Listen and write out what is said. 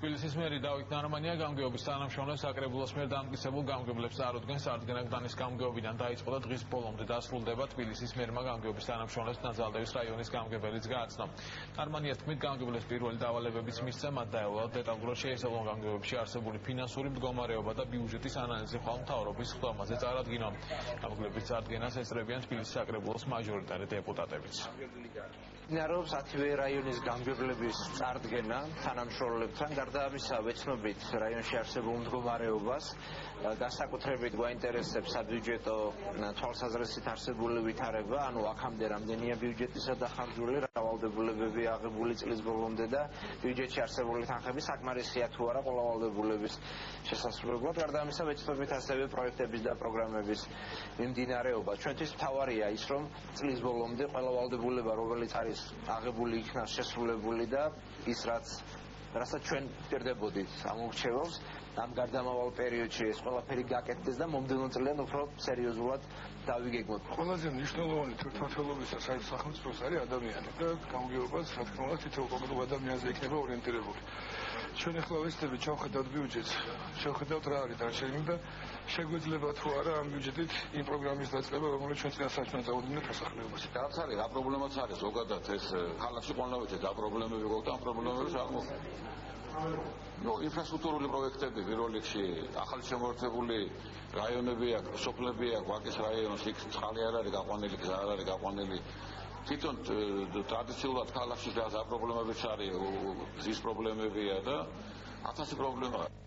თბილისის მერი დავით ნარმანია გამგეობის თანამშრომლებს საკრებულოს მიერ დამტკიცებულ გამგებლებს წარუდგენს წარდგენა გდანის გამგეობიდან დაიწყო და დღის ბოლომდე დასრულდება თბილისის მერმა გამგეობის თანამშრომლებს ნაძალდევის რაიონის გამგებელიც გააცნო. ნარმანია თქმით გამგებლებს პირველი დავალებებიც მისცა, მათ დაევალათ დეტალურად შეესაბამონ გამგეობებში არსებული ფინანსური მდგომარეობა და ბიუჯეტის ანალიზი ხვალ მთავრობის ხდომაზე წარადგინონ. გამგებლების წარდგენას ესწრებიან თბილისის საკრებულოს მაჟორიტარი დეპუტატებიც. მინარობს 10 რაიონის გამგებლების წარდგენა თანამშრომლებთან გარდა ამისა ვეცნობით რაიონში არსებულ მდგომარეობას განსაკუთრებით გვაინტერესებს საბიუჯეტო თვალსაზრისით არსებული ვითარება, ანუ აქამდე რამდენია ბიუჯეტისა დახარჯული, რავალდებულებები აღებული წლის ბოლომდე და ბიუჯეტში არსებული თანხების საკმარისია თუ არა ყველა ვალდებულების შესასრულებლად. გარდა ამისა ვეცნობით ასევე პროექტების და პროგრამების მიმდინარეობა. ჩვენთვის მთავარია ის, რომ წლის ბოლომდე ყველა ვალდებულება, რომელიც არის აღებული იქნა შესრულებული და ის რასაც ჩვენ ვტირდებოდით ამ ურჩევლს, ამ გარდამავალ პერიოდში ეს ყველაფერი გაკეთდეს და მომდევნო წლიდან უფრო სერიოზულად დავიგეგმოთ. ყველაზე მნიშვნელოვანი თვითმმართველობისა სახელმწიფოს არის ადამიანი და გამგეობას რა თქმა უნდა თითოეულ კონკრეტულ ადამიანზე იქნება ორიენტირებული. ჩვენ ახლა ვეცდებით ჩავხედავთ ბიუჯეტს, შევხედავთ რა არის დარჩენილი და შეგვეძლება თუ არა ამ ბიუჯეტით იმ პროგრამის დაწყება, რომელიც ჩვენ წინასწარ წავუდგინეთ მოსახლეობაში. რაც არის, რა პრობლემაც არის, ზოგადად ეს ქალაქში ყველაფერში და პრობლემები გვაქვს და ამ პრობლემებს არ მოხდა. ინფრასტრუქტურული პროექტები პირველ რიგში ახალი შემოერთებული რაიონები აქვს, სოფლები აქვს, ვაკის რაიონს იქ წყალი არ არის გაყვანილი, გზა არ არის გაყვანილი. თვითონ ტრადიციულად ქალაქში გაზა პრობლემებიც არის, გზის პრობლემებია და 1000 პრობლემაა.